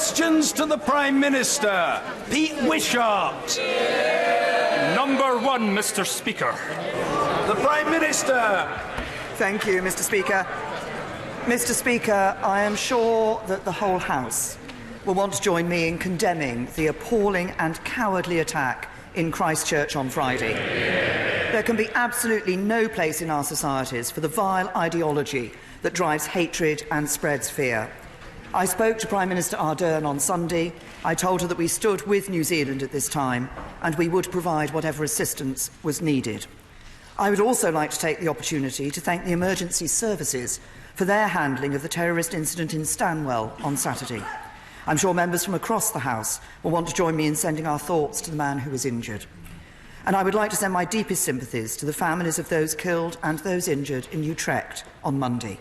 Questions to the Prime Minister. Pete Wishart. Number one, Mr. Speaker. The Prime Minister. Thank you, Mr. Speaker. Mr. Speaker, I am sure that the whole House will want to join me in condemning the appalling and cowardly attack in Christchurch on Friday. There can be absolutely no place in our societies for the vile ideology that drives hatred and spreads fear. I spoke to Prime Minister Ardern on Sunday. I told her that we stood with New Zealand at this time and we would provide whatever assistance was needed. I would also like to take the opportunity to thank the emergency services for their handling of the terrorist incident in Stanwell on Saturday. I'm sure members from across the House will want to join me in sending our thoughts to the man who was injured. And I would like to send my deepest sympathies to the families of those killed and those injured in Utrecht on Monday.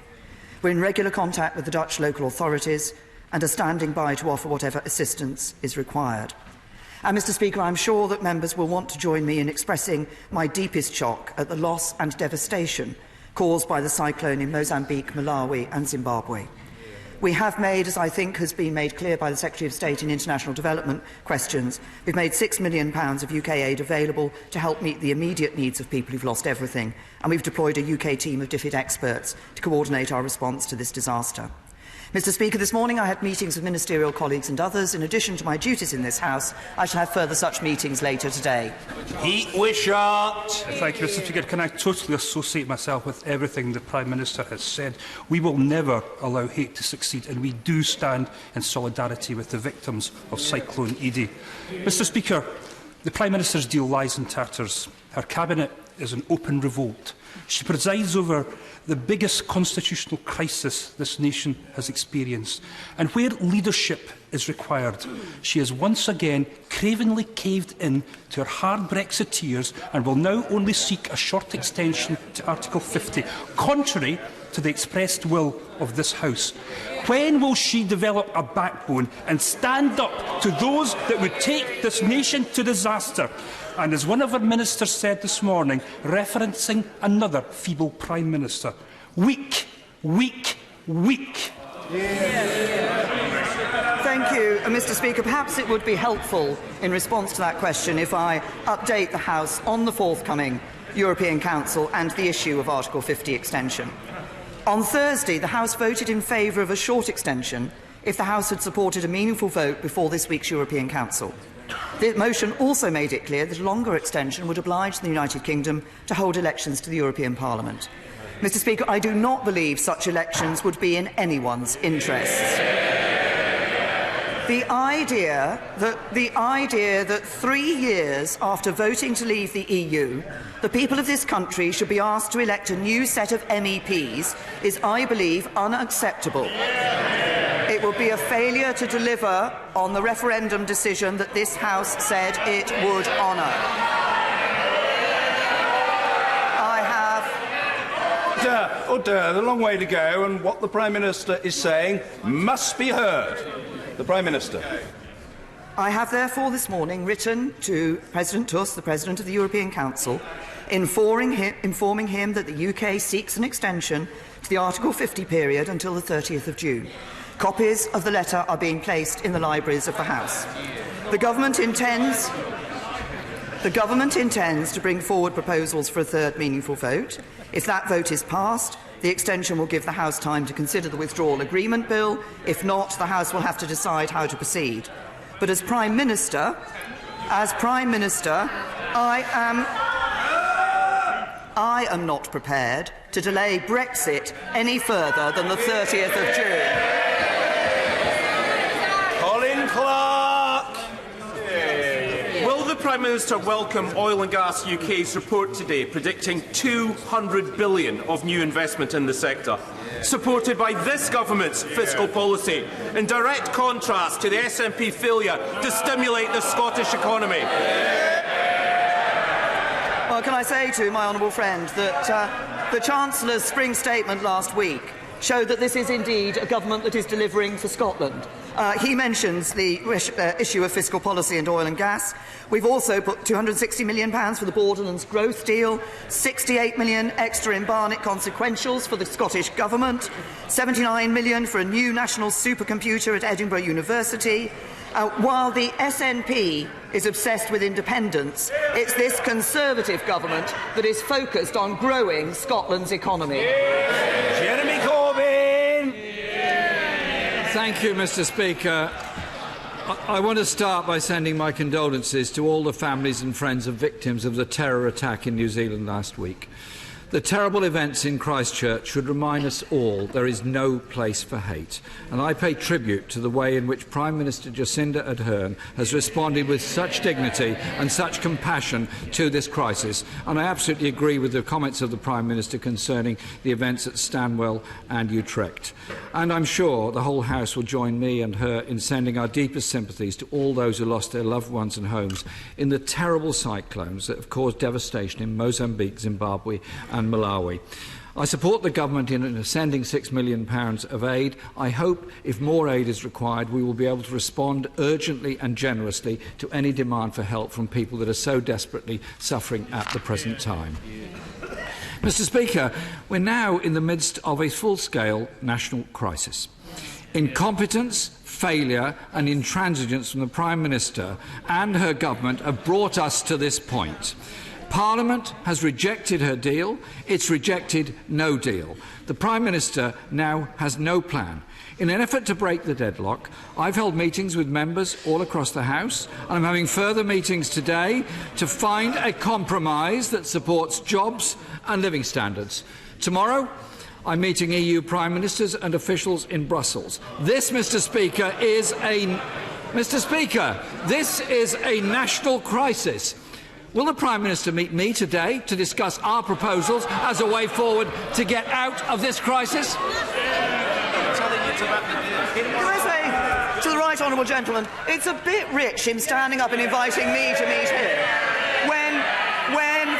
We're in regular contact with the Dutch local authorities and are standing by to offer whatever assistance is required. And, Mr. Speaker, I'm sure that members will want to join me in expressing my deepest shock at the loss and devastation caused by the cyclone in Mozambique, Malawi and Zimbabwe. We have made, as I think has been made clear by the Secretary of State in International Development questions, we've made £6 million of UK aid available to help meet the immediate needs of people who've lost everything, and we've deployed a UK team of DFID experts to coordinate our response to this disaster. Mr. Speaker, this morning I had meetings with ministerial colleagues and others. In addition to my duties in this House, I shall have further such meetings later today. Pete Wishart. Thank you, Mr. Speaker. Can I totally associate myself with everything the Prime Minister has said? We will never allow hate to succeed, and we do stand in solidarity with the victims of Cyclone Edie. Mr. Speaker, the Prime Minister's deal lies in tatters. Her cabinet is an open revolt. She presides over the biggest constitutional crisis this nation has experienced. And where leadership is required, she has once again cravenly caved in to her hard Brexiteers and will now only seek a short extension to Article 50, contrary to the expressed will of this House. When will she develop a backbone and stand up to those that would take this nation to disaster? And as one of our ministers said this morning, referencing another feeble Prime Minister, weak, weak, weak. Thank you, Mr. Speaker. Perhaps it would be helpful in response to that question if I update the House on the forthcoming European Council and the issue of Article 50 extension. On Thursday, the House voted in favour of a short extension if the House had supported a meaningful vote before this week's European Council. The motion also made it clear that a longer extension would oblige the United Kingdom to hold elections to the European Parliament. Mr. Speaker, I do not believe such elections would be in anyone's interests. The idea that 3 years after voting to leave the EU, the people of this country should be asked to elect a new set of MEPs is, I believe, unacceptable. It would be a failure to deliver on the referendum decision that this House said it would honour. Order, a long way to go, and what the Prime Minister is saying must be heard. The Prime Minister. I have therefore this morning written to President Tusk, the President of the European Council, informing him that the UK seeks an extension to the Article 50 period until the 30th of June. Copies of the letter are being placed in the libraries of the House. The government intends to bring forward proposals for a third meaningful vote. If that vote is passed, the extension will give the House time to consider the withdrawal agreement bill. If not, the House will have to decide how to proceed. But as Prime Minister, I am not prepared to delay Brexit any further than the 30th of June. Will the Prime Minister welcome Oil and Gas UK's report today predicting £200 billion of new investment in the sector, supported by this government's fiscal policy, in direct contrast to the SNP failure to stimulate the Scottish economy? Well, can I say to my honourable friend that the Chancellor's spring statement last week showed that this is indeed a government that is delivering for Scotland. He mentions the issue of fiscal policy and oil and gas. We've also put £260 million for the Borderlands growth deal, £68 million extra in Barnett consequentials for the Scottish Government, £79 million for a new national supercomputer at Edinburgh University. While the SNP is obsessed with independence, it's this Conservative government that is focused on growing Scotland's economy. Jeremy Corbyn! Thank you, Mr. Speaker. I want to start by sending my condolences to all the families and friends of victims of the terror attack in New Zealand last week. The terrible events in Christchurch should remind us all there is no place for hate, and I pay tribute to the way in which Prime Minister Jacinda Ardern has responded with such dignity and such compassion to this crisis, and I absolutely agree with the comments of the Prime Minister concerning the events at Stanwell and Utrecht. And I'm sure the whole House will join me and her in sending our deepest sympathies to all those who lost their loved ones and homes in the terrible cyclones that have caused devastation in Mozambique, Zimbabwe and Malawi. I support the government in sending £6 million of aid. I hope, if more aid is required, we will be able to respond urgently and generously to any demand for help from people that are so desperately suffering at the present time. Mr. Speaker, we're now in the midst of a full-scale national crisis. Incompetence, failure and intransigence from the Prime Minister and her government have brought us to this point. Parliament has rejected her deal. It's rejected no deal. The Prime Minister now has no plan. In an effort to break the deadlock, I've held meetings with members all across the House, and I'm having further meetings today to find a compromise that supports jobs and living standards. Tomorrow, I'm meeting EU Prime Ministers and officials in Brussels. This, Mr. Speaker, is a national crisis. Will the Prime Minister meet me today to discuss our proposals as a way forward to get out of this crisis? Can I say to the right honourable gentleman, it's a bit rich him standing up and inviting me to meet him when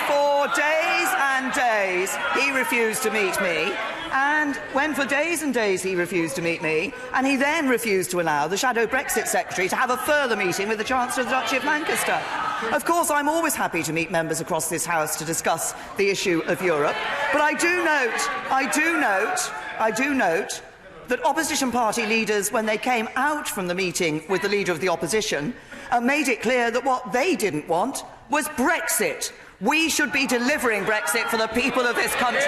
for days and days he refused to meet me. And when for days and days he refused to meet me, and he then refused to allow the Shadow Brexit Secretary to have a further meeting with the Chancellor of the Duchy of Lancaster. Of course, I'm always happy to meet members across this House to discuss the issue of Europe, but I do note that opposition party leaders, when they came out from the meeting with the Leader of the Opposition, made it clear that what they didn't want was Brexit. We should be delivering Brexit for the people of this country.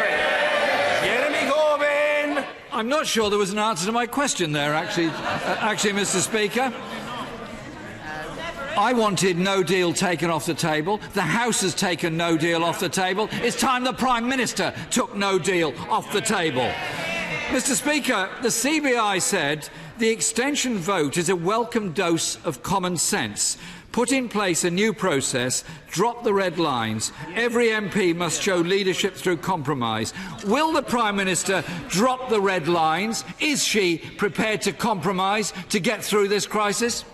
Jeremy Corbyn! I'm not sure there was an answer to my question there, actually, Mr. Speaker. I wanted no deal taken off the table. The House has taken no deal off the table. It's time the Prime Minister took no deal off the table. Mr. Speaker, the CBI said the extension vote is a welcome dose of common sense. Put in place a new process, drop the red lines. Every MP must show leadership through compromise. Will the Prime Minister drop the red lines? Is she prepared to compromise to get through this crisis?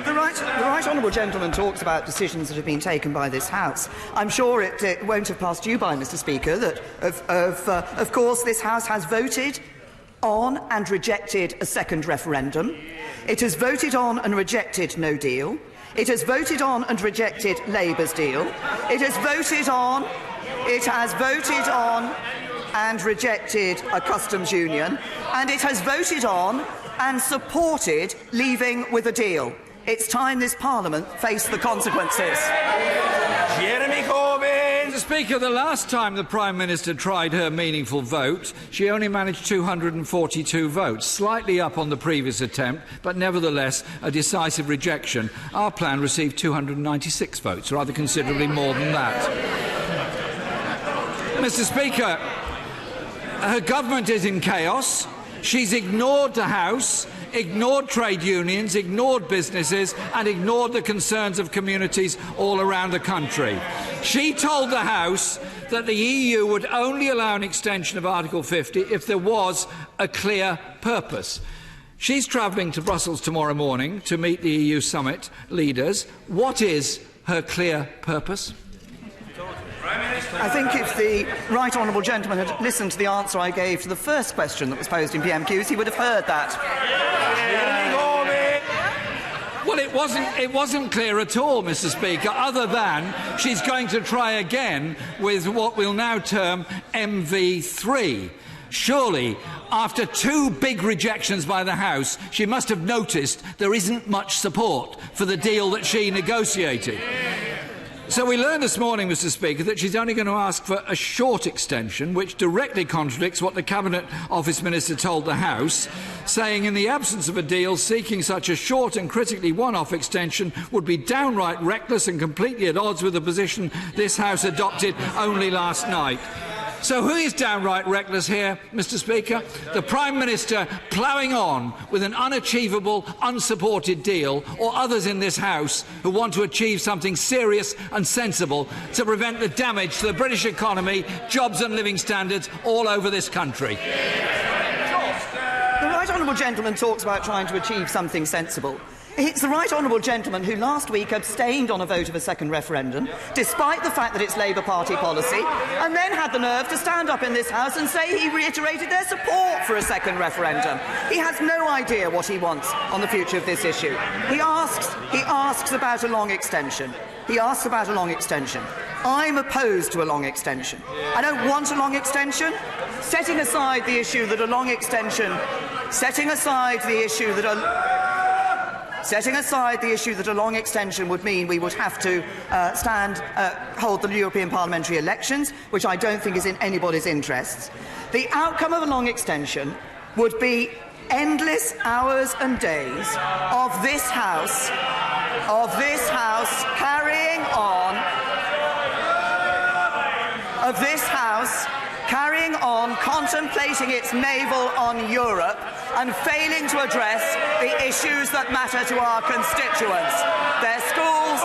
The right honourable gentleman talks about decisions that have been taken by this House. I'm sure it won't have passed you by, Mr. Speaker, that of course this House has voted on and rejected a second referendum. It has voted on and rejected no deal. It has voted on and rejected Labour's deal. It has voted on and rejected a customs union. And it has voted on and supported leaving with a deal. It's time this Parliament faced the consequences. Jeremy Corbyn! Mr. Speaker, the last time the Prime Minister tried her meaningful vote, she only managed 242 votes, slightly up on the previous attempt, but nevertheless a decisive rejection. Our plan received 296 votes, rather considerably more than that. Mr. Speaker, her government is in chaos. She's ignored the House, ignored trade unions, ignored businesses and ignored the concerns of communities all around the country. She told the House that the EU would only allow an extension of Article 50 if there was a clear purpose. She's travelling to Brussels tomorrow morning to meet the EU summit leaders. What is her clear purpose? I think if the right honourable gentleman had listened to the answer I gave to the first question that was posed in PMQs, he would have heard that. It wasn't clear at all, Mr. Speaker, other than she's going to try again with what we'll now term MV3. Surely, after 2 big rejections by the House, she must have noticed there isn't much support for the deal that she negotiated. So we learned this morning, Mr. Speaker, that she's only going to ask for a short extension, which directly contradicts what the Cabinet Office Minister told the House, saying in the absence of a deal, seeking such a short and critically one-off extension would be downright reckless and completely at odds with the position this House adopted only last night. So who is downright reckless here, Mr. Speaker? The Prime Minister ploughing on with an unachievable, unsupported deal, or others in this House who want to achieve something serious and sensible to prevent the damage to the British economy, jobs and living standards all over this country? The right honourable gentleman talks about trying to achieve something sensible. It's the right honourable gentleman who last week abstained on a vote of a second referendum, despite the fact that it's Labour Party policy, and then had the nerve to stand up in this House and say he reiterated their support for a second referendum. He has no idea what he wants on the future of this issue. He asks about a long extension. He asks about a long extension. I'm opposed to a long extension. I don't want a long extension. Setting aside the issue that a long extension would mean we would have to hold the European parliamentary elections, which I don't think is in anybody's interests. The outcome of a long extension would be endless hours and days of this House carrying on contemplating its navel on Europe and failing to address the issues that matter to our constituents. Their schools...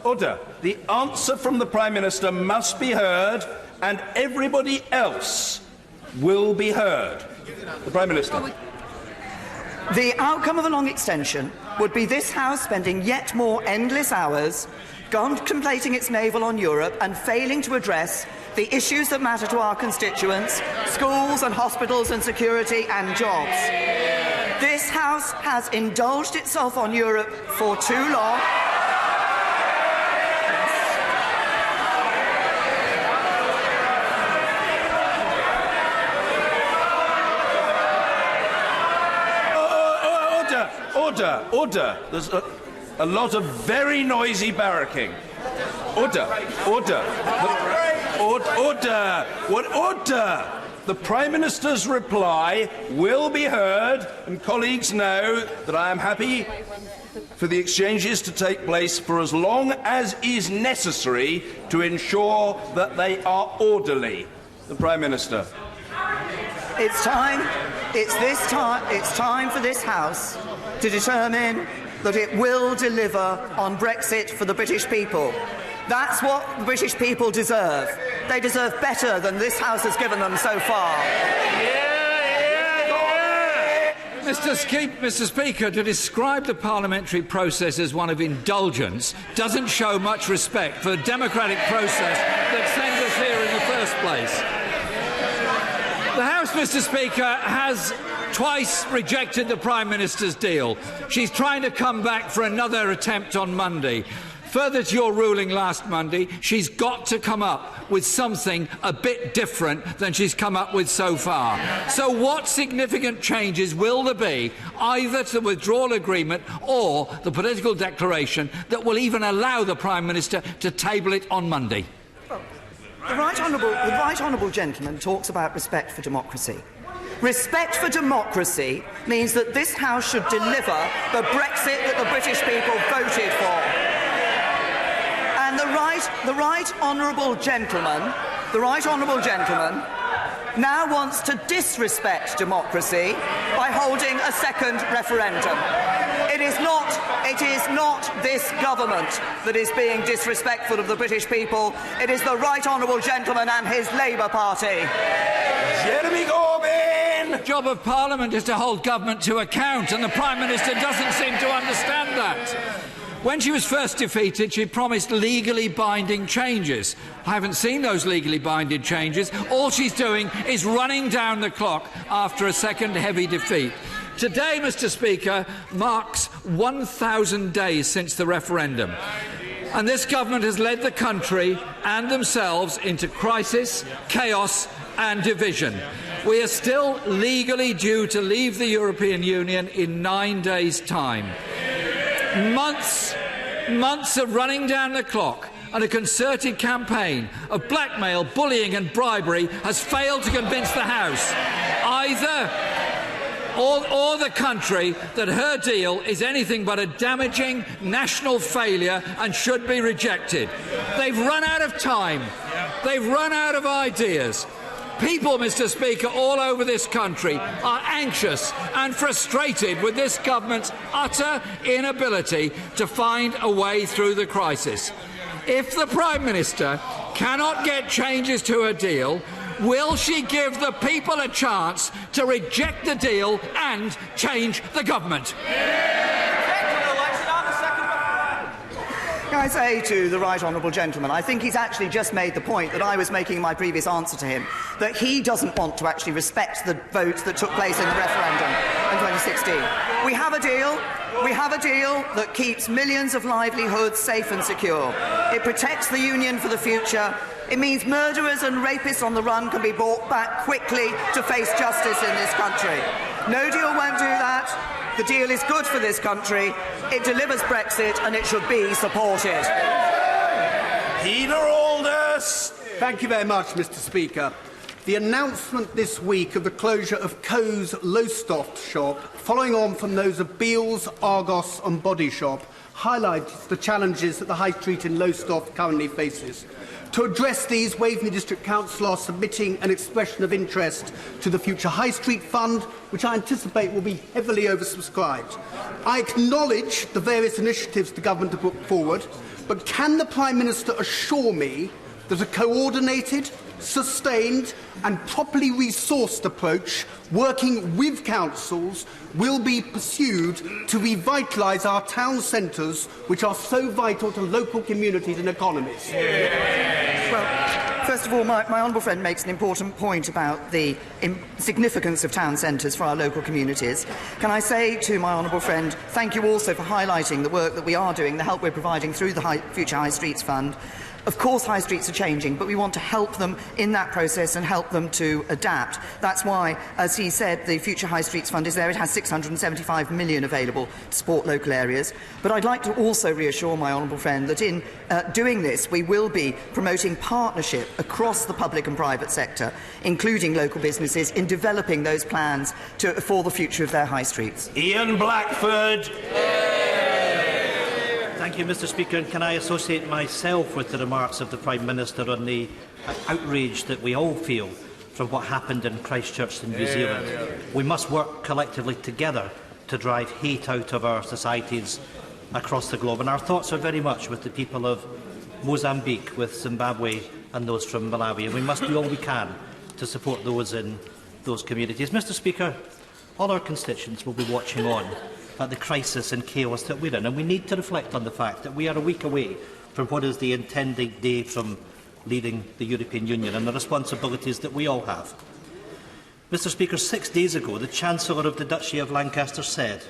Order. The answer from the Prime Minister must be heard, and everybody else will be heard. The Prime Minister. The outcome of a long extension would be this House spending yet more endless hours contemplating its navel on Europe and failing to address the issues that matter to our constituents, schools and hospitals and security and jobs. This House has indulged itself on Europe for too long. Order. There's a lot of very noisy barracking. Order. The Prime Minister's reply will be heard, and colleagues know that I am happy for the exchanges to take place for as long as is necessary to ensure that they are orderly. The Prime Minister. It's time for this House to determine that it will deliver on Brexit for the British people. That's what the British people deserve. They deserve better than this House has given them so far. Mr. Speaker, to describe the parliamentary process as one of indulgence doesn't show much respect for the democratic process that sent us here in the first place. The House, Mr. Speaker, has twice rejected the Prime Minister's deal. She's trying to come back for another attempt on Monday. Further to your ruling last Monday, she's got to come up with something a bit different than she's come up with so far. So what significant changes will there be, either to the withdrawal agreement or the political declaration, that will even allow the Prime Minister to table it on Monday? The right honourable gentleman talks about respect for democracy. Respect for democracy means that this House should deliver the Brexit that the British people voted for. And the right honourable gentleman now wants to disrespect democracy by holding a second referendum. It is not this government that is being disrespectful of the British people. It is the right honourable gentleman and his Labour Party. Jeremy Corbyn! The job of Parliament is to hold government to account, and the Prime Minister doesn't seem to understand that. When she was first defeated, she promised legally binding changes. I haven't seen those legally binding changes. All she's doing is running down the clock after a second heavy defeat. Today, Mr. Speaker, marks 1,000 days since the referendum, and this government has led the country and themselves into crisis, chaos and division. We are still legally due to leave the European Union in 9 days' time. Months of running down the clock and a concerted campaign of blackmail, bullying and bribery has failed to convince the House, or the country, that her deal is anything but a damaging national failure and should be rejected. They've run out of time. They've run out of ideas. People, Mr. Speaker, all over this country are anxious and frustrated with this government's utter inability to find a way through the crisis. If the Prime Minister cannot get changes to her deal, will she give the people a chance to reject the deal and change the government? Can I say to the right honourable gentleman, I think he's actually just made the point that I was making in my previous answer to him, that he doesn't want to actually respect the vote that took place in the referendum in 2016. We have a deal. We have a deal that keeps millions of livelihoods safe and secure. It protects the Union for the future. It means murderers and rapists on the run can be brought back quickly to face justice in this country. No deal won't do that. The deal is good for this country. It delivers Brexit and it should be supported. Peter Aldous. Thank you very much, Mr. Speaker. The announcement this week of the closure of Co's Lowestoft shop, following on from those of Beale's, Argos and Body Shop, highlights the challenges that the High Street in Lowestoft currently faces. To address these, Waveney District Council are submitting an expression of interest to the Future High Street Fund, which I anticipate will be heavily oversubscribed. I acknowledge the various initiatives the Government have put forward, but can the Prime Minister assure me that a coordinated, sustained and properly resourced approach, working with councils, will be pursued to revitalise our town centres, which are so vital to local communities and economies? Well, first of all, my honourable friend makes an important point about the significance of town centres for our local communities. Can I say to my honourable friend, thank you also for highlighting the work that we are doing, the help we're providing through the Future High Streets Fund. Of course, high streets are changing, but we want to help them in that process and help them to adapt. That's why, as he said, the Future High Streets Fund is there. It has £675 million available to support local areas. But I'd like to also reassure my honourable friend that in doing this, we will be promoting partnership across the public and private sector, including local businesses, in developing those plans for the future of their high streets. Ian Blackford. Thank you, Mr. Speaker. And can I associate myself with the remarks of the Prime Minister on the outrage that we all feel from what happened in Christchurch in New Zealand? We must work collectively together to drive hate out of our societies across the globe. And our thoughts are very much with the people of Mozambique, with Zimbabwe and those from Malawi. And we must do all we can to support those in those communities. Mr. Speaker, all our constituents will be watching on at the crisis and chaos that we're in, and we need to reflect on the fact that we are a week away from what is the intended day from leaving the European Union and the responsibilities that we all have. Mr. Speaker, 6 days ago, the Chancellor of the Duchy of Lancaster said,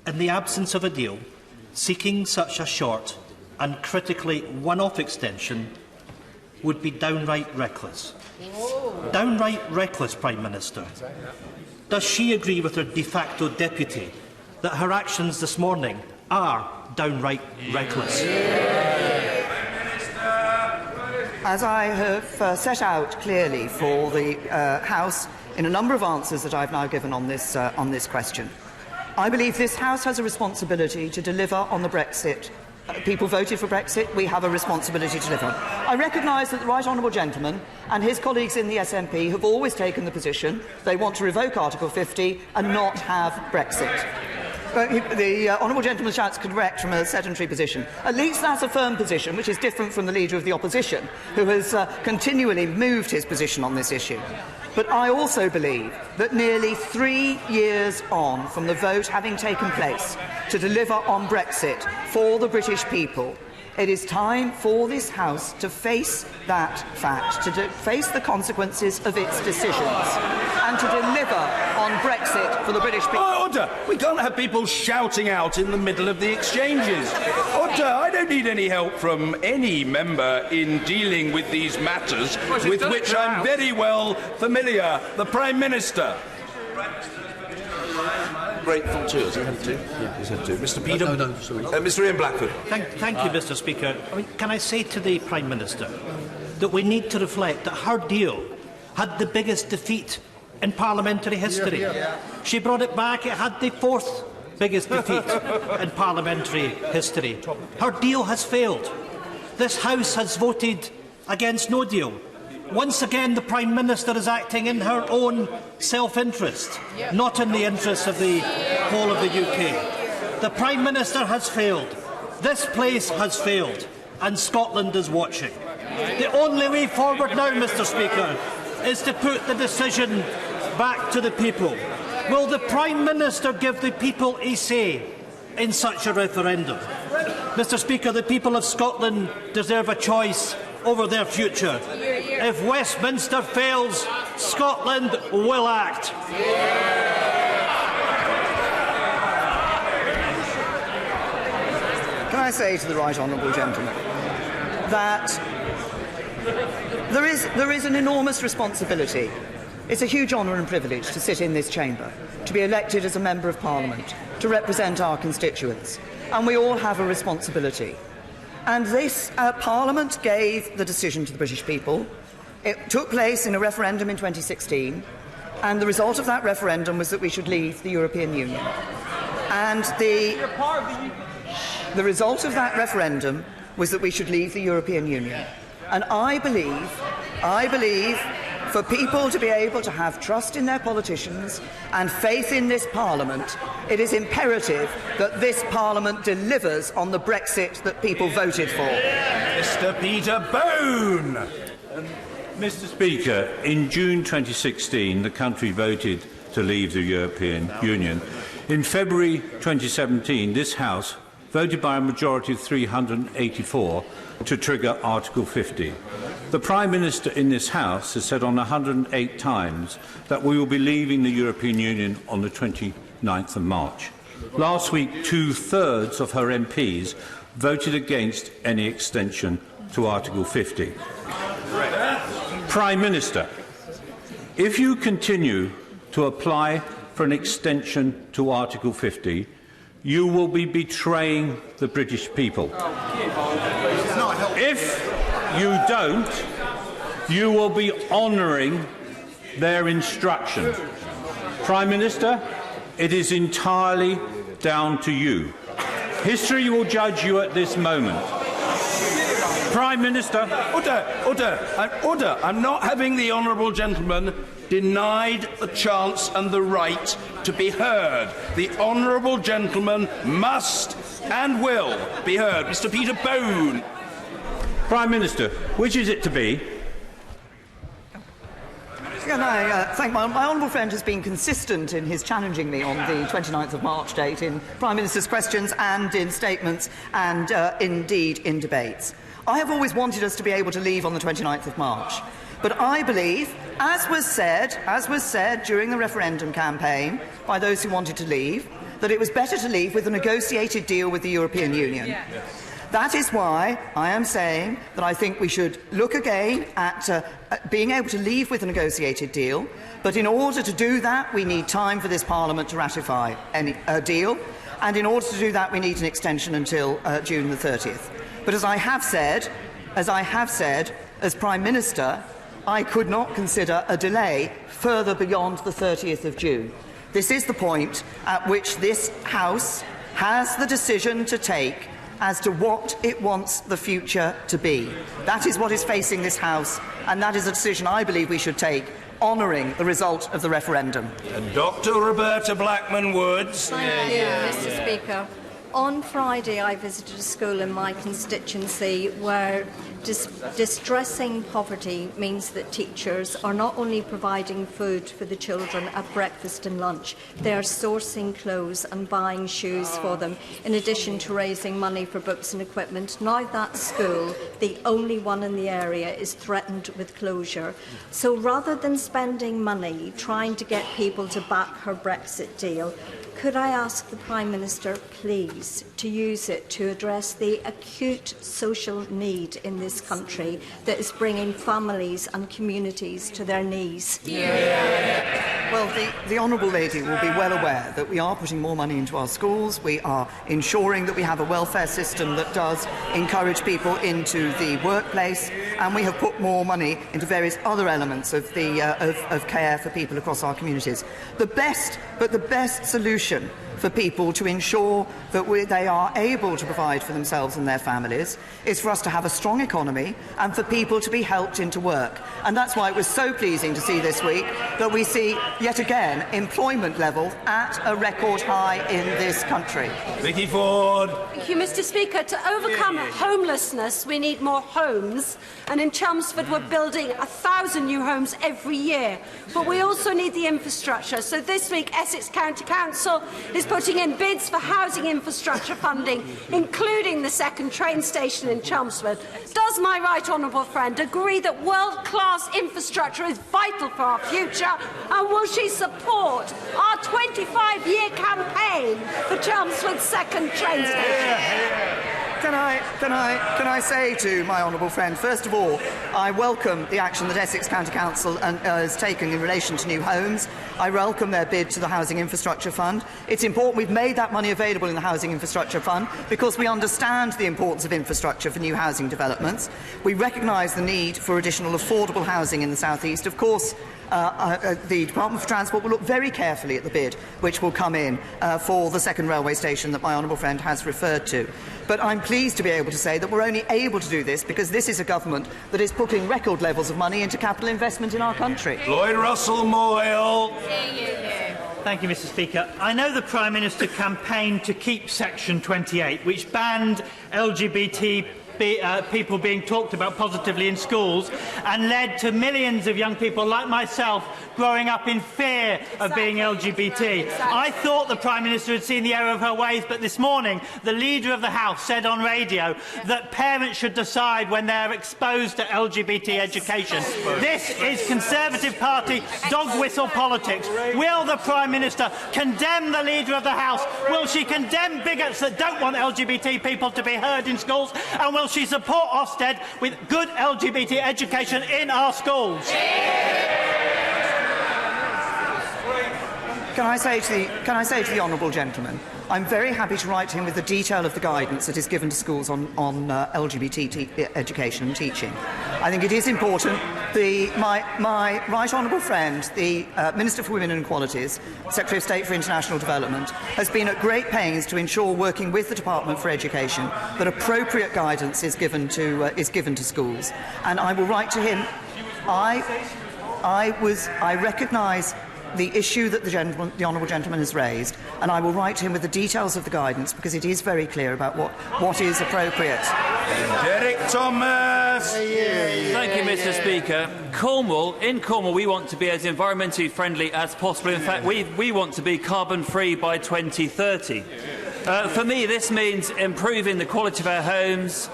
in the absence of a deal, seeking such a short and critically one-off extension would be downright reckless. Downright reckless, Prime Minister. Does she agree with her de facto deputy that her actions this morning are downright reckless? As I have set out clearly for the House in a number of answers that I've now given on this question, I believe this House has a responsibility to deliver on the Brexit. People voted for Brexit. We have a responsibility to deliver on. I recognise that the right honourable gentleman and his colleagues in the SNP have always taken the position they want to revoke Article 50 and not have Brexit. The honourable gentleman shouts correct from a sedentary position. At least that's a firm position, which is different from the Leader of the Opposition, who has continually moved his position on this issue. But I also believe that nearly 3 years on from the vote having taken place to deliver on Brexit for the British people, It is time for this House to face that fact, to face the consequences of its decisions, and to deliver on Brexit for the British people. Order! We can't have people shouting out in the middle of the exchanges. Order! I don't need any help from any member in dealing with these matters, with which I'm very well familiar. The Prime Minister. Grateful to. Has he had two? Yeah, he's had two. Mr. Peter? No, sorry. Mr. Ian Blackford. Thank you, Mr. Speaker. Can I say to the Prime Minister that we need to reflect that her deal had the biggest defeat in parliamentary history. She brought it back. It had the fourth biggest defeat in parliamentary history. Her deal has failed. This House has voted against no deal. Once again, the Prime Minister is acting in her own self-interest, not in the interests of the whole of the UK. The Prime Minister has failed. This place has failed. And Scotland is watching. The only way forward now, Mr. Speaker, is to put the decision back to the people. Will the Prime Minister give the people a say in such a referendum? Mr. Speaker, the people of Scotland deserve a choice over their future. If Westminster fails, Scotland will act. Can I say to the right honourable gentleman that there is an enormous responsibility. It's a huge honour and privilege to sit in this chamber, to be elected as a Member of Parliament, to represent our constituents, and we all have a responsibility. And this Parliament gave the decision to the British people. It took place in a referendum in 2016, and the result of that referendum was that we should leave the European Union. And the result of that referendum was that we should leave the European Union. And I believe, for people to be able to have trust in their politicians and faith in this Parliament, it is imperative that this Parliament delivers on the Brexit that people voted for. Mr. Peter Bone. Mr. Speaker, in June 2016, the country voted to leave the European Union. In February 2017, this House voted by a majority of 384 to trigger Article 50. The Prime Minister in this House has said on 108 times that we will be leaving the European Union on the 29th of March. Last week, 2/3 of her MPs voted against any extension to Article 50. Prime Minister, if you continue to apply for an extension to Article 50, you will be betraying the British people. If you don't, you will be honouring their instruction. Prime Minister, it is entirely down to you. History will judge you at this moment. Prime Minister. Order. I'm not having the honourable gentleman denied the chance and the right to be heard. The honourable gentleman must and will be heard. Mr. Peter Bone. Prime Minister, which is it to be? Can I thank my honourable friend has been consistent in his challenging me on the 29th of March date in Prime Minister's questions and in statements and indeed in debates. I have always wanted us to be able to leave on the 29th of March. But I believe, as was said during the referendum campaign by those who wanted to leave, that it was better to leave with a negotiated deal with the European Union. That is why I am saying that I think we should look again at being able to leave with a negotiated deal, but in order to do that we need time for this Parliament to ratify a deal, and in order to do that we need an extension until June the 30th. But as I have said, as Prime Minister, I could not consider a delay further beyond the 30th of June. This is the point at which this House has the decision to take as to what it wants the future to be. That is what is facing this House, and that is a decision I believe we should take, honouring the result of the referendum. And Dr. Roberta Blackman-Woods. Thank you, Mr. Speaker. On Friday, I visited a school in my constituency where distressing poverty means that teachers are not only providing food for the children at breakfast and lunch, they are sourcing clothes and buying shoes for them, in addition to raising money for books and equipment. Now that school, the only one in the area, is threatened with closure. So rather than spending money trying to get people to back her Brexit deal, could I ask the Prime Minister, please, to use it to address the acute social need in this country that is bringing families and communities to their knees? Well, the Honourable Lady will be well aware that we are putting more money into our schools. We are ensuring that we have a welfare system that does encourage people into the workplace, and we have put more money into various other elements of of care for people across our communities. The best solution for people to ensure that they are able to provide for themselves and their families is for us to have a strong economy and for people to be helped into work. And that's why it was so pleasing to see this week that we see, yet again, employment levels at a record high in this country. Vicky Ford. Thank you, Mr. Speaker. To overcome homelessness, we need more homes. And in Chelmsford, we're building 1,000 new homes every year. But we also need the infrastructure. So this week, Essex County Council is putting in bids for housing infrastructure funding, including the second train station in Chelmsford. Does my right honourable friend agree that world-class infrastructure is vital for our future? And will she support our 25-year campaign for Chelmsford's second train station? Can I say to my honourable friend, first of all, I welcome the action that Essex County Council has taken in relation to new homes. I welcome their bid to the Housing Infrastructure Fund. It's important we've made that money available in the Housing Infrastructure Fund because we understand the importance of infrastructure for new housing developments. We recognise the need for additional affordable housing in the South East. Of course, the Department for Transport will look very carefully at the bid which will come in for the second railway station that my honourable friend has referred to. But I'm pleased to be able to say that we're only able to do this because this is a government that is putting record levels of money into capital investment in our country. Lloyd Russell Moyle. Thank you, Mr. Speaker. I know the Prime Minister campaigned to keep Section 28, which banned LGBT people being talked about positively in schools and led to millions of young people like myself growing up in fear of being LGBT. I thought the Prime Minister had seen the error of her ways, but this morning the Leader of the House said on radio that parents should decide when they are exposed to LGBT education. This is Conservative Party dog whistle politics. Will the Prime Minister condemn the Leader of the House? Will she condemn bigots that don't want LGBT people to be heard in schools? And will she support Ofsted with good LGBT education in our schools? Can I say to the honourable gentleman, I'm very happy to write to him with the detail of the guidance that is given to schools on LGBT education and teaching. I think it is important. My right honourable friend, the Minister for Women and Equalities, Secretary of State for International Development, has been at great pains to ensure, working with the Department for Education, that appropriate guidance is given to schools. And I will write to him. I recognise the issue that the honourable gentleman has raised, and I will write to him with the details of the guidance because it is very clear about what is appropriate. Derek Thomas. Thank you, Mr. Speaker. In Cornwall, we want to be as environmentally friendly as possible. In fact, we want to be carbon-free by 2030. For me, this means improving the quality of our homes.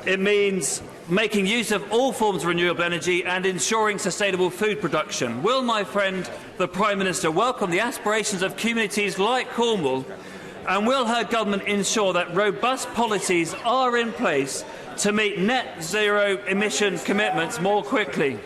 It means making use of all forms of renewable energy and ensuring sustainable food production. Will my friend, the Prime Minister, welcome the aspirations of communities like Cornwall, and will her government ensure that robust policies are in place to meet net zero emission commitments more quickly?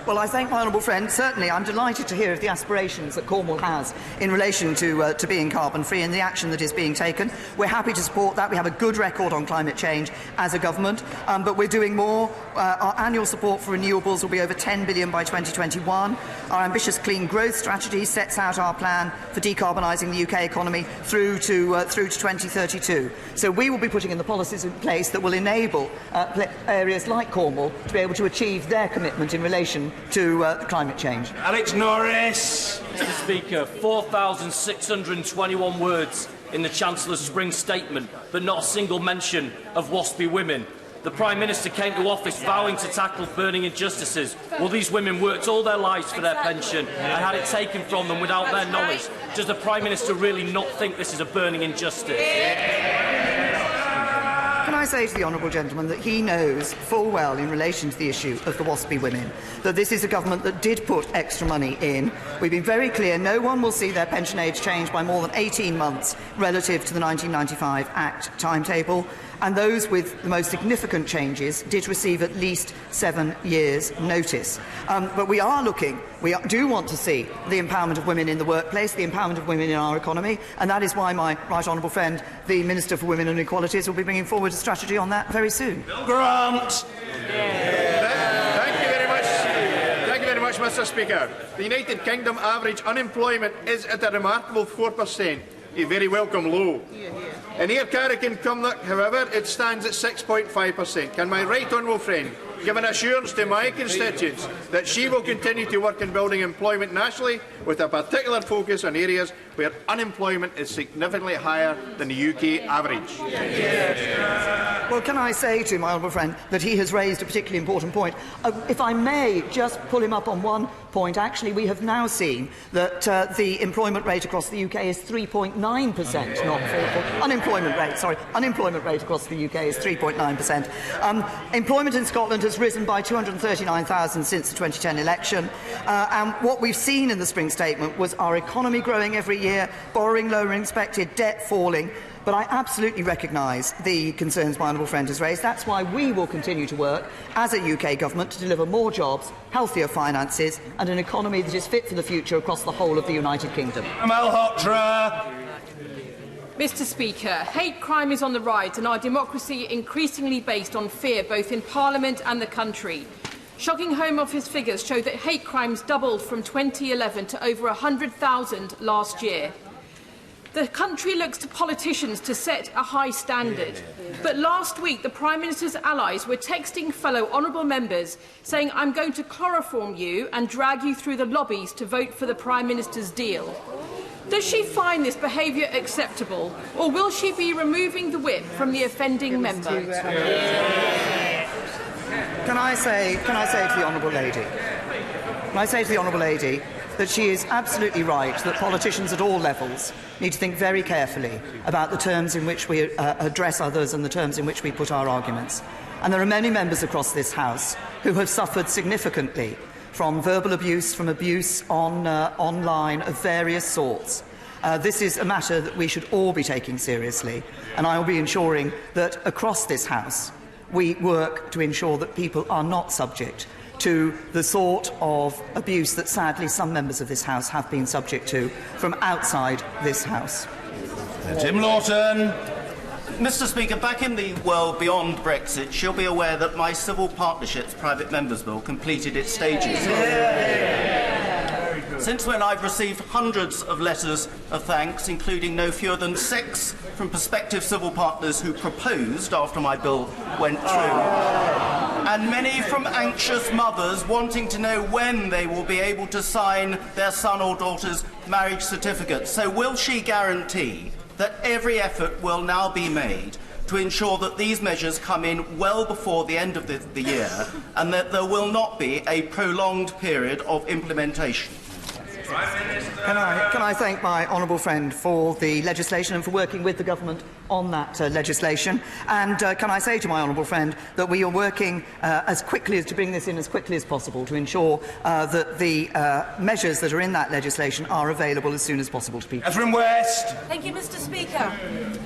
Well, I thank my honourable friend. Certainly, I'm delighted to hear of the aspirations that Cornwall has in relation to being carbon-free and the action that is being taken. We're happy to support that. We have a good record on climate change as a government, but we're doing more. Our annual support for renewables will be over £10 billion by 2021. Our ambitious clean growth strategy sets out our plan for decarbonising the UK economy through to 2032. So we will be putting in the policies in place that will enable areas like Cornwall to be able to achieve their commitment in relation to climate change. Alex Norris. Mr. Speaker, 4,621 words in the Chancellor's spring statement, but not a single mention of WASPy women. The Prime Minister came to office vowing to tackle burning injustices. Well, these women worked all their lives for their pension and had it taken from them without their knowledge. Does the Prime Minister really not think this is a burning injustice? Can I say to the honourable gentleman that he knows full well, in relation to the issue of the WASPy women, that this is a government that did put extra money in. We've been very clear, no one will see their pension age change by more than 18 months relative to the 1995 Act timetable, and those with the most significant changes did receive at least 7 years' notice. But we do want to see the empowerment of women in the workplace, the empowerment of women in our economy, and that is why my right honourable friend, the Minister for Women and Equalities, will be bringing forward a strategy on that very soon. Grant. Thank you very much. Thank you very much, Mr. Speaker. The United Kingdom average unemployment is at a remarkable 4%, a very welcome low. In Air Carrigan Cumnock, however, it stands at 6.5%. Can my right honourable friend give an assurance to my constituents that she will continue to work in building employment nationally, with a particular focus on areas where unemployment is significantly higher than the UK average? Well, can I say to my honourable friend that he has raised a particularly important point? If I may just pull him up on one point, actually, we have now seen that the employment rate across the UK is 3.9%, not 4%. Unemployment rate across the UK is 3.9%. Employment in Scotland has risen by 239,000 since the 2010 election, and what we've seen in the spring statement was our economy growing every year, borrowing lower than expected, debt falling. But I absolutely recognise the concerns my honourable friend has raised. That's why we will continue to work as a UK government to deliver more jobs, healthier finances and an economy that is fit for the future across the whole of the United Kingdom. Mr. Speaker, hate crime is on the rise and our democracy increasingly based on fear both in Parliament and the country. Shocking Home Office figures show that hate crimes doubled from 2011 to over 100,000 last year. The country looks to politicians to set a high standard. But last week, the Prime Minister's allies were texting fellow honourable members saying, "I'm going to chloroform you and drag you through the lobbies to vote for the Prime Minister's deal." Does she find this behaviour acceptable, or will she be removing the whip from the offending member? Can I say to the honourable lady that she is absolutely right that politicians at all levels need to think very carefully about the terms in which we address others and the terms in which we put our arguments. And there are many members across this House who have suffered significantly from verbal abuse, from abuse online of various sorts. This is a matter that we should all be taking seriously, and I will be ensuring that across this House we work to ensure that people are not subject to the sort of abuse that sadly some members of this House have been subject to from outside this House. Tim Lawton. Mr. Speaker, back in the world beyond Brexit, she'll be aware that my Civil Partnerships Private Members Bill completed its stages. Since when I've received hundreds of letters of thanks, including no fewer than 6 from prospective civil partners who proposed after my bill went through, and many from anxious mothers wanting to know when they will be able to sign their son or daughter's marriage certificate. So will she guarantee that every effort will now be made to ensure that these measures come in well before the end of the year and that there will not be a prolonged period of implementation? Can I thank my honourable friend for the legislation and for working with the government on that legislation? And can I say to my honourable friend that we are working to bring this in as quickly as possible to ensure that the measures that are in that legislation are available as soon as possible to people. Catherine West. Thank you, Mr. Speaker.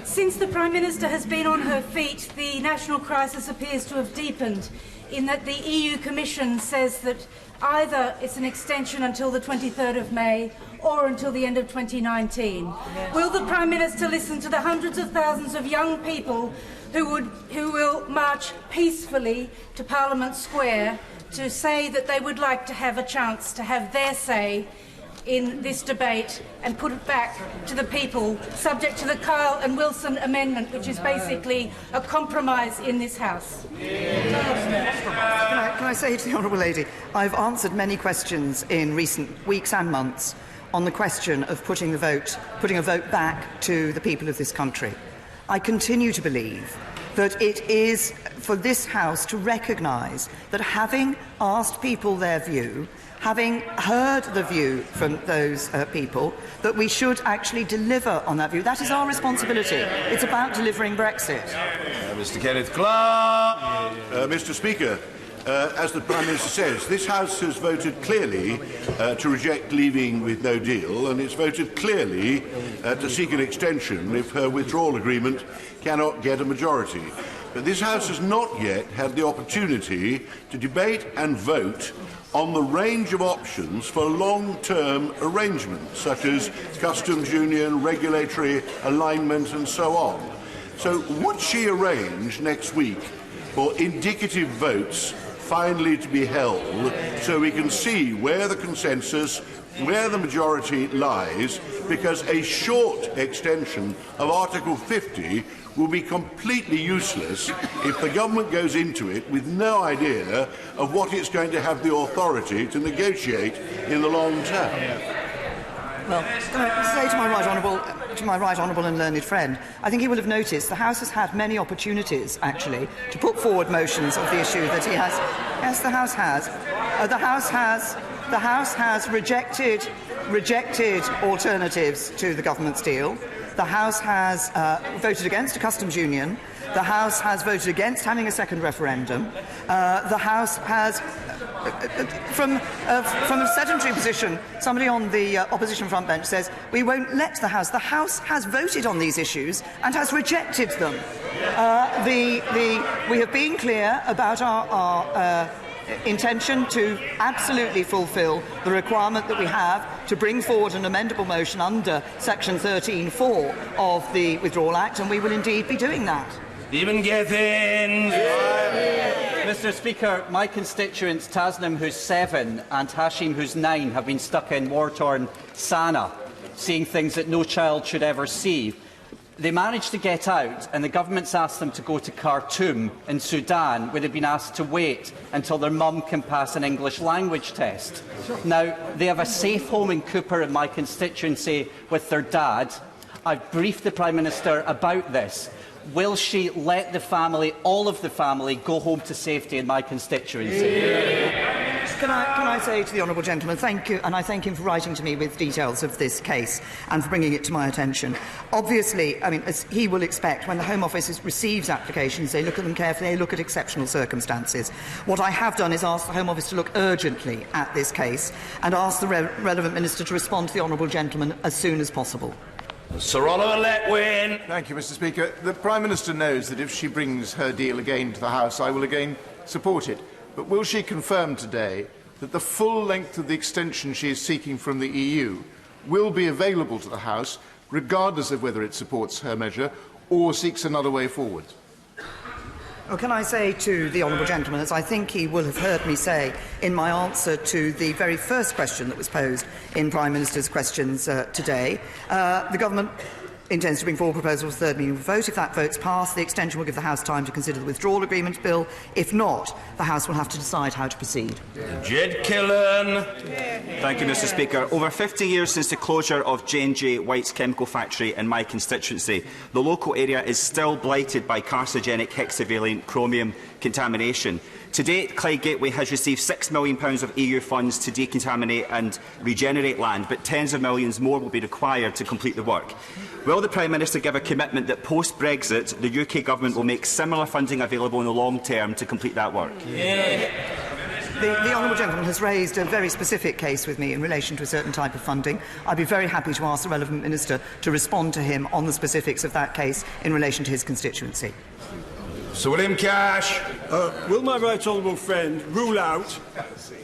Since the Prime Minister has been on her feet, the national crisis appears to have deepened, in that the EU Commission says that either it's an extension until the 23rd of May or until the end of 2019. Yes. Will the Prime Minister listen to the hundreds of thousands of young people who will march peacefully to Parliament Square to say that they would like to have a chance to have their say in this debate and put it back to the people, subject to the Kyle and Wilson amendment, which is basically a compromise in this House? Can I say to the honourable lady, I've answered many questions in recent weeks and months on the question of putting a vote back to the people of this country. I continue to believe that it is for this House to recognise that, having asked people their view, having heard the view from those people, that we should actually deliver on that view. That is our responsibility. It's about delivering Brexit. Mr. Kenneth Clark. Mr. Speaker, as the Prime Minister says, this House has voted clearly to reject leaving with no deal, and it's voted clearly to seek an extension if her withdrawal agreement cannot get a majority. But this House has not yet had the opportunity to debate and vote on the range of options for long-term arrangements, such as customs union, regulatory alignment and so on. So would she arrange next week for indicative votes finally to be held so we can see where the consensus, where the majority lies, because a short extension of Article 50 will be completely useless if the government goes into it with no idea of what it's going to have the authority to negotiate in the long term. Well, can I say to my right honourable and learned friend, I think he will have noticed the House has had many opportunities, actually, to put forward motions of the issue that he has. Yes, the House has. The House has rejected alternatives to the government's deal. The House has voted against a customs union. The House has voted against having a second referendum. The House has, from a sedentary position, somebody on the opposition front bench says, we won't let the House. The House has voted on these issues and has rejected them. We have been clear about our intention to absolutely fulfil the requirement that we have to bring forward an amendable motion under Section 13(4) of the Withdrawal Act, and we will indeed be doing that. Stephen Giffins. Mr. Speaker, my constituents Tasnim, who's 7, and Hashim, who's 9, have been stuck in war-torn Sana'a, seeing things that no child should ever see. They managed to get out, and the government's asked them to go to Khartoum in Sudan, where they've been asked to wait until their mum can pass an English language test. Now, they have a safe home in Cooper in my constituency with their dad. I've briefed the Prime Minister about this. Will she let the family, all of the family, go home to safety in my constituency? Can I say to the honourable gentleman, thank you, and I thank him for writing to me with details of this case and for bringing it to my attention. Obviously, I mean, as he will expect, when the Home Office receives applications, they look at them carefully, they look at exceptional circumstances. What I have done is ask the Home Office to look urgently at this case and ask the relevant Minister to respond to the honourable gentleman as soon as possible. Sir Oliver Letwin. Thank you, Mr. Speaker. The Prime Minister knows that if she brings her deal again to the House, I will again support it. But will she confirm today that the full length of the extension she is seeking from the EU will be available to the House, regardless of whether it supports her measure or seeks another way forward? Well, can I say to the honourable gentleman, as I think he will have heard me say in my answer to the very first question that was posed in Prime Minister's questions today, the Government intends to bring forward proposals for third reading vote. If that vote's passed, the extension will give the House time to consider the withdrawal agreement bill. If not, the House will have to decide how to proceed. Jed Killen. Thank you, Mr. Speaker. Over 50 years since the closure of J&J White's chemical factory in my constituency, the local area is still blighted by carcinogenic hexavalent chromium contamination. To date, Clyde Gateway has received £6 million of EU funds to decontaminate and regenerate land, but tens of millions more will be required to complete the work. Will the Prime Minister give a commitment that post-Brexit the UK Government will make similar funding available in the long term to complete that work? The honourable gentleman has raised a very specific case with me in relation to a certain type of funding. I'd be very happy to ask the relevant minister to respond to him on the specifics of that case in relation to his constituency. Sir William Cash. Will my right honourable friend rule out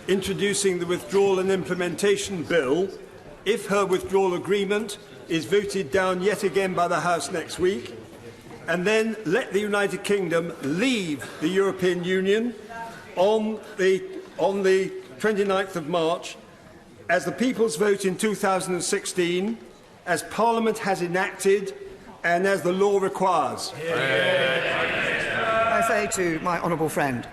introducing the withdrawal and implementation bill if her withdrawal agreement is voted down yet again by the House next week, and then let the United Kingdom leave the European Union on the 29th of March as the people's vote in 2016, as Parliament has enacted and as the law requires? I say to my honourable friend,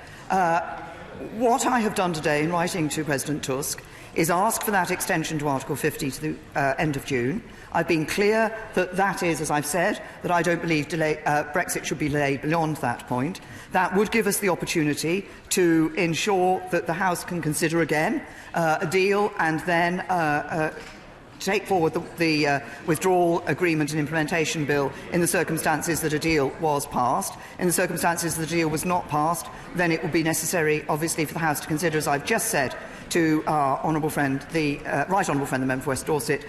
what I have done today in writing to President Tusk is ask for that extension to Article 50 to the end of June. I've been clear that that is, as I've said, that I don't believe Brexit should be delayed beyond that point. That would give us the opportunity to ensure that the House can consider again a deal and then take forward the withdrawal agreement and implementation bill in the circumstances that a deal was passed. In the circumstances that the deal was not passed, then it would be necessary, obviously, for the House to consider, as I've just said, to our honourable friend, the right honourable friend, the member for West Dorset,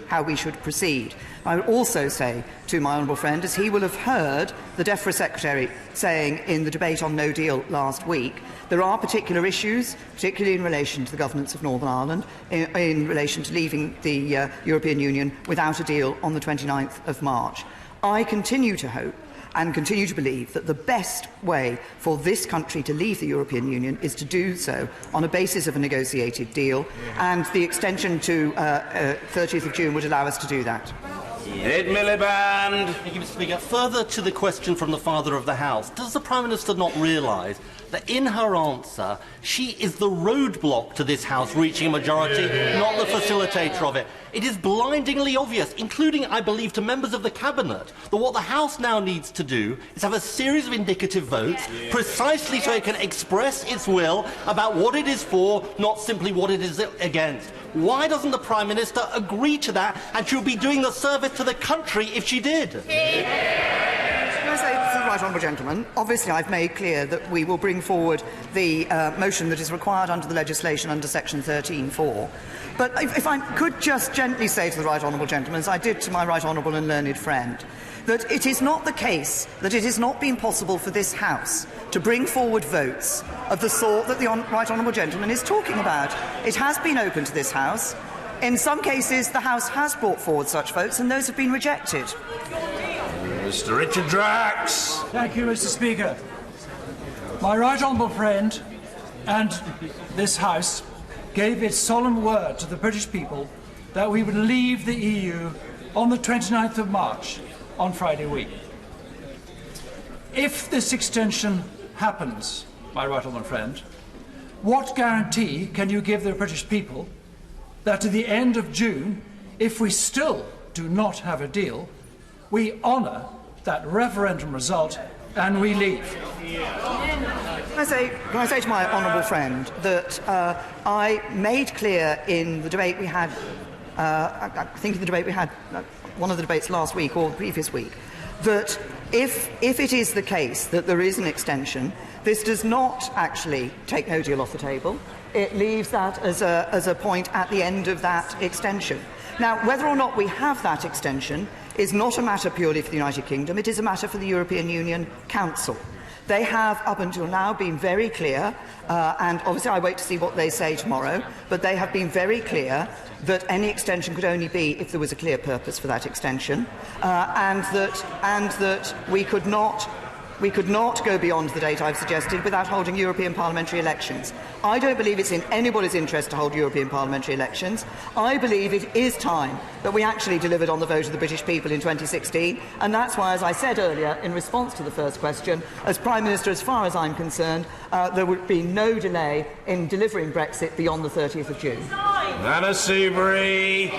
how we should proceed. I would also say to my honourable friend, as he will have heard the DEFRA Secretary saying in the debate on no deal last week, there are particular issues, particularly in relation to the governance of Northern Ireland, in relation to leaving the European Union without a deal on the 29th of March. I continue to hope and continue to believe that the best way for this country to leave the European Union is to do so on a basis of a negotiated deal, and the extension to 30th of June would allow us to do that. Ed Miliband. Thank you, Mr. Speaker. Further to the question from the Father of the House, does the Prime Minister not realise that in her answer she is the roadblock to this House reaching a majority, not the facilitator of it? It is blindingly obvious, including, I believe, to members of the Cabinet, that what the House now needs to do is have a series of indicative votes, precisely so it can express its will about what it is for, not simply what it is against. Why doesn't the Prime Minister agree to that? And she would be doing the service to the country if she did. Can I say to the right honourable gentleman, obviously I've made clear that we will bring forward the motion that is required under the legislation under section 13(4). But if I could just gently say to the right honourable gentleman, as I did to my right honourable and learned friend, that it is not the case that it has not been possible for this House to bring forward votes of the sort that the right honourable gentleman is talking about. It has been open to this House. In some cases, the House has brought forward such votes, and those have been rejected. Mr. Richard Drax. Thank you, Mr. Speaker. My right honourable friend and this House gave its solemn word to the British people that we would leave the EU on the 29th of March, on Friday week. If this extension happens, my right honourable friend, what guarantee can you give the British people that at the end of June, if we still do not have a deal, we honour that referendum result and we leave? Can I say to my honourable friend that I made clear in the debate we had, I think in the debate we had, one of the debates last week or the previous week, that if it is the case that there is an extension, this does not actually take no deal off the table. It leaves that as a point at the end of that extension. Now, whether or not we have that extension is not a matter purely for the United Kingdom. It is a matter for the European Union Council. They have, up until now, been very clear, and obviously I wait to see what they say tomorrow, but they have been very clear that any extension could only be if there was a clear purpose for that extension, and that we could not go beyond the date I've suggested without holding European parliamentary elections. I don't believe it's in anybody's interest to hold European parliamentary elections. I believe it is time that we actually delivered on the vote of the British people in 2016, and that's why, as I said earlier, in response to the first question, as Prime Minister, as far as I'm concerned, there would be no delay in delivering Brexit beyond the 30th of June. Anna Seabury.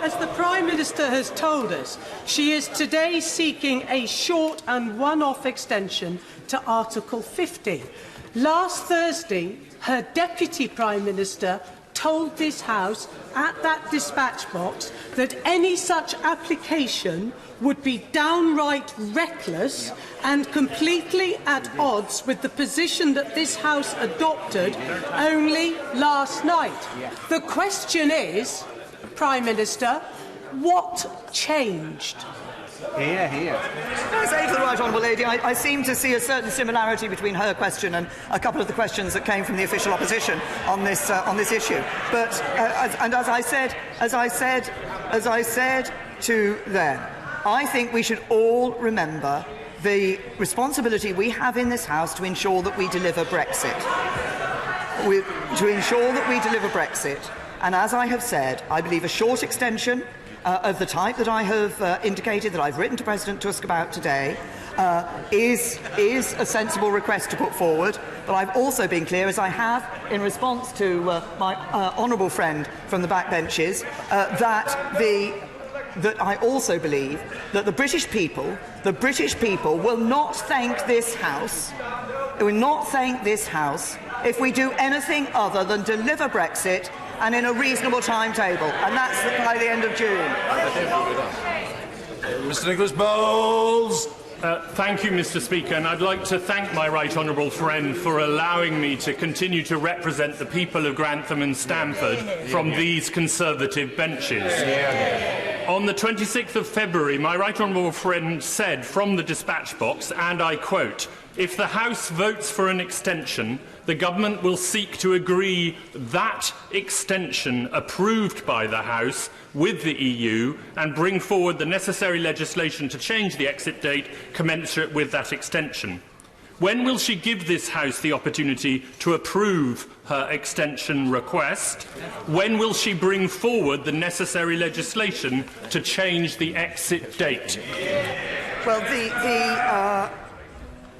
As the Prime Minister has told us, she is today seeking a short and one-off extension to Article 50. Last Thursday, her Deputy Prime Minister told this House at that dispatch box that any such application would be downright reckless and completely at odds with the position that this House adopted only last night. The question is, Prime Minister, what changed? Can I say to the right honourable lady, I seem to see a certain similarity between her question and a couple of the questions that came from the official opposition on this issue. But as I said to them, I think we should all remember the responsibility we have in this House to ensure that we deliver Brexit. And as I have said, I believe a short extension of the type that I have indicated, that I've written to President Tusk about today, is a sensible request to put forward. But I've also been clear, as I have in response to my honourable friend from the backbenches, that I also believe that the British people will not thank this House. They will not thank this House if we do anything other than deliver Brexit and in a reasonable timetable, and that's by the end of June. Mr. Nicholas Bowles. Thank you, Mr. Speaker, and I'd like to thank my right honourable friend for allowing me to continue to represent the people of Grantham and Stamford from these Conservative benches. On the 26th of February, my right honourable friend said from the dispatch box, and I quote, "If the House votes for an extension, the Government will seek to agree that extension approved by the House with the EU and bring forward the necessary legislation to change the exit date commensurate with that extension. When will she give this House the opportunity to approve her extension request? When will she bring forward the necessary legislation to change the exit date?" Well, the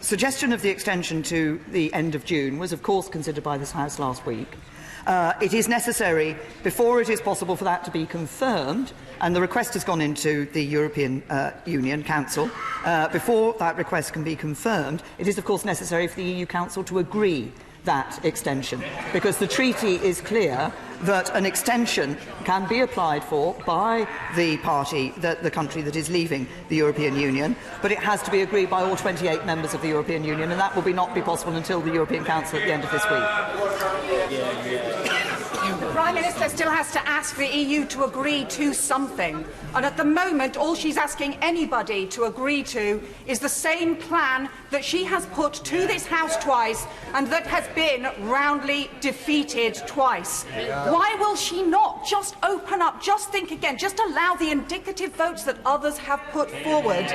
suggestion of the extension to the end of June was, of course, considered by this House last week. It is necessary, before it is possible for that to be confirmed, and the request has gone into the European Union Council, before that request can be confirmed, it is, of course, necessary for the EU Council to agree that extension, because the treaty is clear that an extension can be applied for by the party, the country that is leaving the European Union, but it has to be agreed by all 28 members of the European Union, and that will not be possible until the European Council at the end of this week. The Prime Minister still has to ask the EU to agree to something, and at the moment all she's asking anybody to agree to is the same plan that she has put to this House twice and that has been roundly defeated twice. Why will she not just open up, just think again, just allow the indicative votes that others have put forward?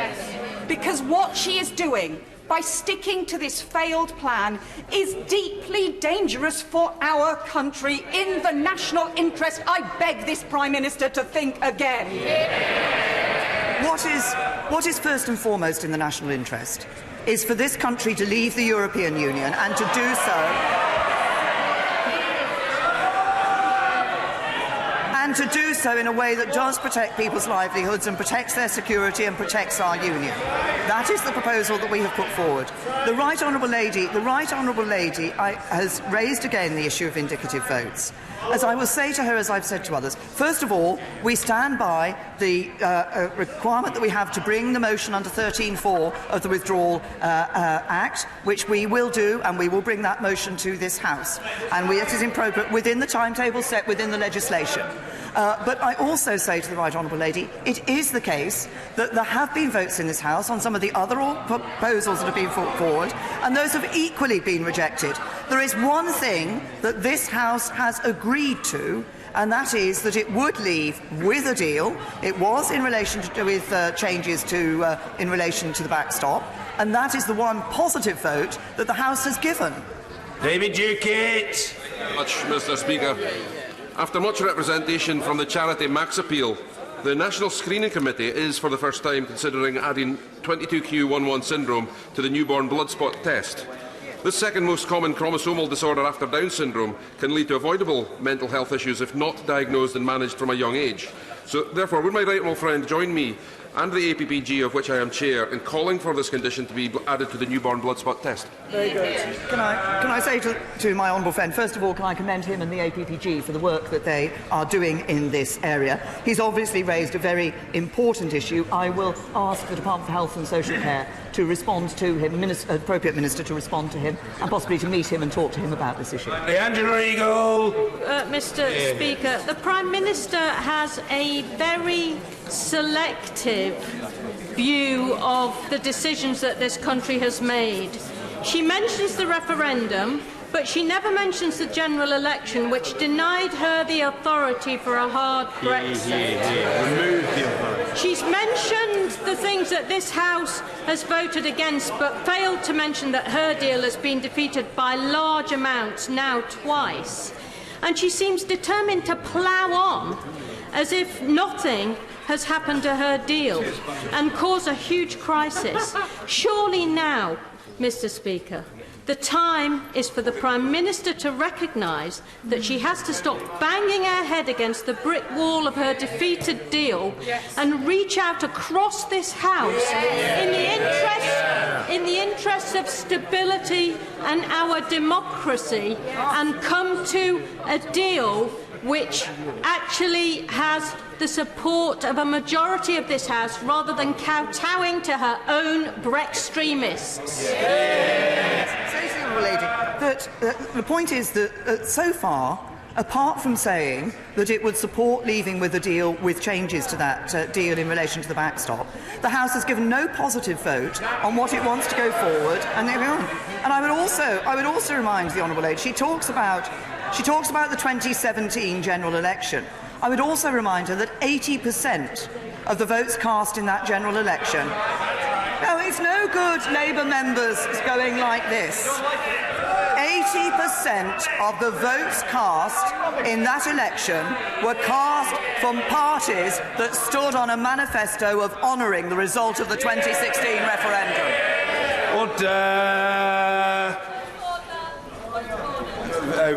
Because what she is doing by sticking to this failed plan is deeply dangerous for our country. In the national interest, I beg this Prime Minister to think again. What is first and foremost in the national interest is for this country to leave the European Union, and to do so in a way that does protect people's livelihoods and protects their security and protects our union. That is the proposal that we have put forward. The Right Honourable Lady has raised again the issue of indicative votes. As I will say to her, as I've said to others, first of all, we stand by the requirement that we have to bring the motion under 13.4 of the Withdrawal Act, which we will do, and we will bring that motion to this House. And it is appropriate within the timetable set within the legislation. But I also say to the Right Honourable Lady, it is the case that there have been votes in this House on some of the other proposals that have been put forward, and those have equally been rejected. There is one thing that this House has agreed to, and that is that it would leave with a deal. It was in relation with changes in relation to the backstop, and that is the one positive vote that the House has given. David Duquette. Much, Mr. Speaker. After much representation from the charity Max Appeal, the National Screening Committee is for the first time considering adding 22q11 syndrome to the newborn blood spot test. This second most common chromosomal disorder after Down syndrome can lead to avoidable mental health issues if not diagnosed and managed from a young age. So, therefore, would my right honourable friend join me and the APPG, of which I am chair, in calling for this condition to be added to the newborn blood spot test? Very good. Can I say to my honourable friend, first of all, can I commend him and the APPG for the work that they are doing in this area. He's obviously raised a very important issue. I will ask the Department for Health and Social Care to respond to him, appropriate minister to respond to him, and possibly to meet him and talk to him about this issue. Angela Eagle. Mr. Speaker, the Prime Minister has a very selective view of the decisions that this country has made. She mentions the referendum, but she never mentions the general election, which denied her the authority for a hard Brexit. Remove the authority. She's mentioned the things that this House has voted against, but failed to mention that her deal has been defeated by large amounts, now twice. And she seems determined to plough on, as if nothing has happened to her deal and cause a huge crisis. Surely now, Mr. Speaker, the time is for the Prime Minister to recognise that she has to stop banging her head against the brick wall of her defeated deal and reach out across this House in the interests of stability and our democracy and come to a deal which actually has the support of a majority of this House rather than kowtowing to her own Brextremists. The point is that so far, apart from saying that it would support leaving with a deal with changes to that deal in relation to the backstop, the House has given no positive vote on what it wants to go forward, and there we are. And I would also remind the honourable lady, she talks about the 2017 general election. I would also remind her that 80% of the votes cast in that general election. No, it's no good Labour members going like this. 80% of the votes cast in that election were cast from parties that stood on a manifesto of honouring the result of the 2016 referendum. Order. Very